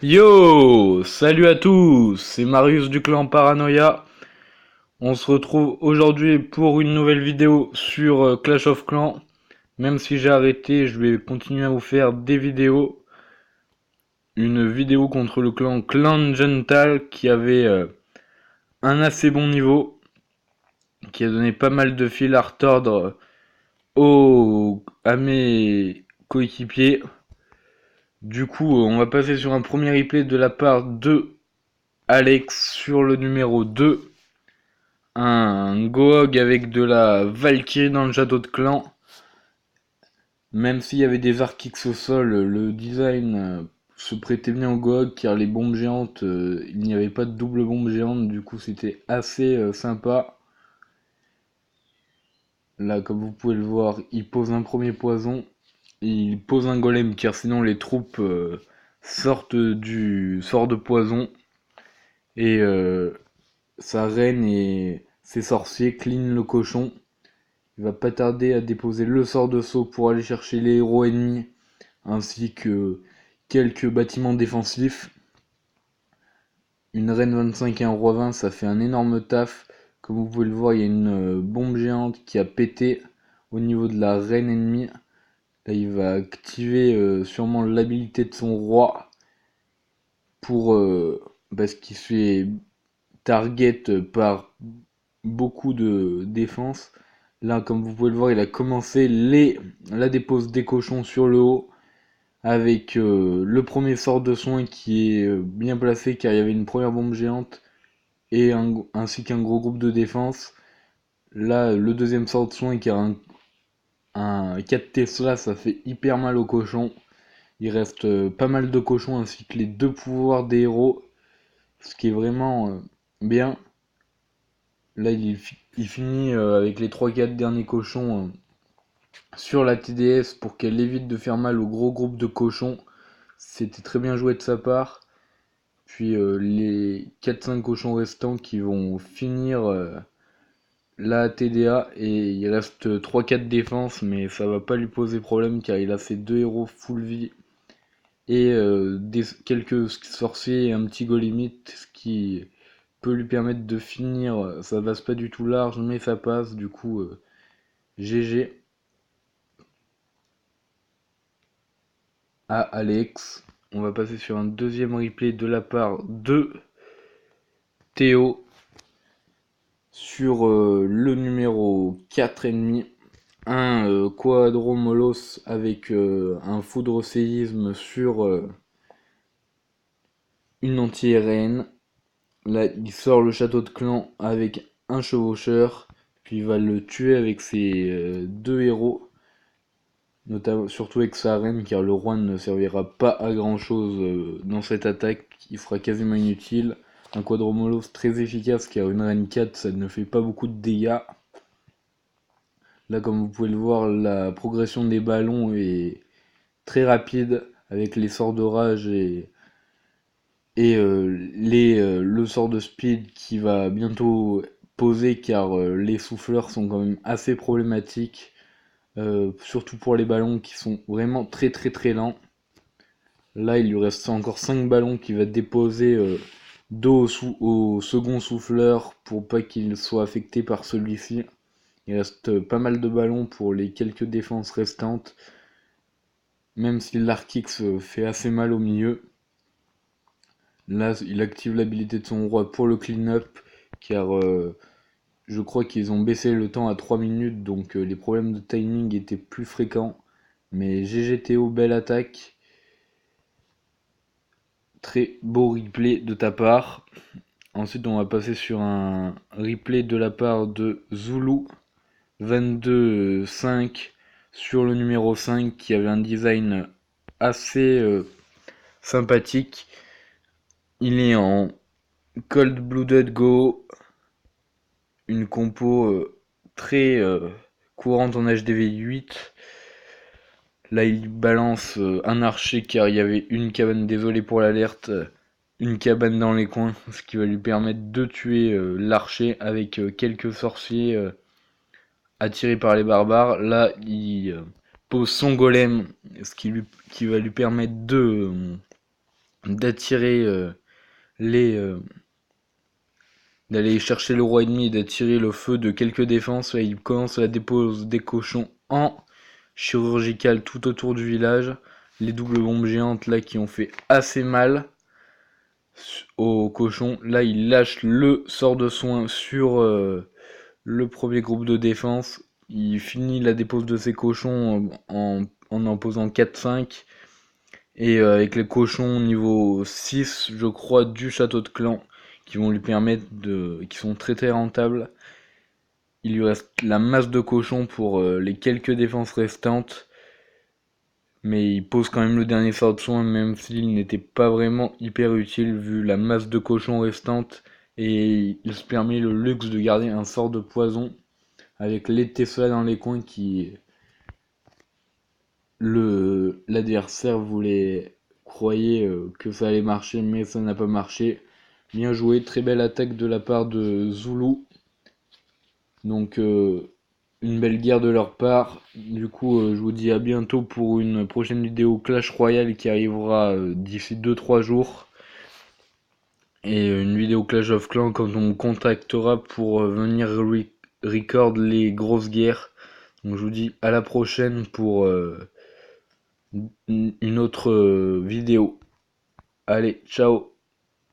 Yo, salut à tous, c'est Marius du clan Paranoia. On se retrouve aujourd'hui pour une nouvelle vidéo sur Clash of Clans. Même si j'ai arrêté, je vais continuer à vous faire des vidéos. Une vidéo contre le clan Gental qui avait un assez bon niveau, qui a donné pas mal de fil à retordre à mes coéquipiers. Du coup, on va passer sur un premier replay de la part de Alex sur le numéro 2. Un Gohog avec de la Valkyrie dans le château de clan. Même s'il y avait des Archix au sol, le design se prêtait bien au Gohog car les bombes géantes, il n'y avait pas de double bombe géante, du coup c'était assez sympa. Là, comme vous pouvez le voir, il pose un premier poison, il pose un golem car sinon les troupes sortent du sort de poison et sa reine et ses sorciers clean le cochon. Il va pas tarder à déposer le sort de saut pour aller chercher les héros ennemis, ainsi que quelques bâtiments défensifs. Une reine 25 et un roi 20, ça fait un énorme taf. Comme vous pouvez le voir, il y a une bombe géante qui a pété au niveau de la reine ennemie. Là, il va activer sûrement l'habilité de son roi pour parce qu'il se fait target par beaucoup de défense. Là, comme vous pouvez le voir, il a commencé la dépose des cochons sur le haut avec le premier sort de soin qui est bien placé car il y avait une première bombe géante ainsi qu'un gros groupe de défense. Là, le deuxième sort de soin qui a un 4 Tesla, ça fait hyper mal aux cochons. Il reste pas mal de cochons ainsi que les deux pouvoirs des héros, ce qui est vraiment bien. Là, il finit avec les 3-4 derniers cochons sur la TDS pour qu'elle évite de faire mal au gros groupe de cochons. C'était très bien joué de sa part. Puis les 4-5 cochons restants qui vont finir la TDA et il reste 3-4 défenses mais ça va pas lui poser problème car il a ses deux héros full vie et quelques sorciers et un petit golemite, ce qui peut lui permettre de finir. Ça passe pas du tout large mais ça passe, du coup GG à Alex. On va passer sur un deuxième replay de la part de Théo sur le numéro 4 ennemi. Un Quadromolos avec un foudre séisme sur une anti-RN. Là, il sort le château de clan avec un chevaucheur, puis il va le tuer avec ses deux héros, notamment, surtout avec sa reine, car le roi ne servira pas à grand chose dans cette attaque, il sera quasiment inutile. Un Quadromolos très efficace, car une reine 4 ça ne fait pas beaucoup de dégâts. Là, comme vous pouvez le voir, la progression des ballons est très rapide avec les sorts de rage et le sort de speed qui va bientôt poser car les souffleurs sont quand même assez problématiques, surtout pour les ballons qui sont vraiment très très très lents. Là, il lui reste encore 5 ballons qu'il va déposer dos au second souffleur pour pas qu'il soit affecté par celui-ci. Il reste pas mal de ballons pour les quelques défenses restantes, même si l'Arkix fait assez mal au milieu. Là, il active l'habilité de son roi pour le clean-up, car je crois qu'ils ont baissé le temps à 3 minutes, donc les problèmes de timing étaient plus fréquents. Mais GGTO, belle attaque. Très beau replay de ta part. Ensuite, on va passer sur un replay de la part de Zulu 22-5 sur le numéro 5 qui avait un design assez sympathique. Il est en Cold Blooded Go, une compo très courante en HDV 8. Là, il balance un archer car il y avait une cabane, désolé pour l'alerte, une cabane dans les coins, ce qui va lui permettre de tuer l'archer avec quelques sorciers attirés par les barbares. Là, il pose son golem, qui va lui permettre d'attirer d'aller chercher le roi ennemi et d'attirer le feu de quelques défenses. Là, il commence la dépose des cochons en chirurgical tout autour du village. Les doubles bombes géantes là qui ont fait assez mal aux cochons. Là, il lâche le sort de soin sur le premier groupe de défense. Il finit la dépose de ses cochons en posant 4-5. Et avec les cochons niveau 6, je crois, du château de clan, qui vont lui permettre qui sont très très rentables. Il lui reste la masse de cochons pour les quelques défenses restantes. Mais il pose quand même le dernier sort de soin, même s'il n'était pas vraiment hyper utile vu la masse de cochons restante. Et il se permet le luxe de garder un sort de poison avec les Tesla dans les coins qui l'adversaire voulait croyait que ça allait marcher, mais ça n'a pas marché. Bien joué, très belle attaque de la part de Zulu. Donc une belle guerre de leur part. Du coup, je vous dis à bientôt pour une prochaine vidéo Clash Royale qui arrivera d'ici 2-3 jours. Et une vidéo Clash of Clans quand on me contactera pour venir record les grosses guerres. Donc je vous dis à la prochaine pour une autre vidéo. Allez, ciao.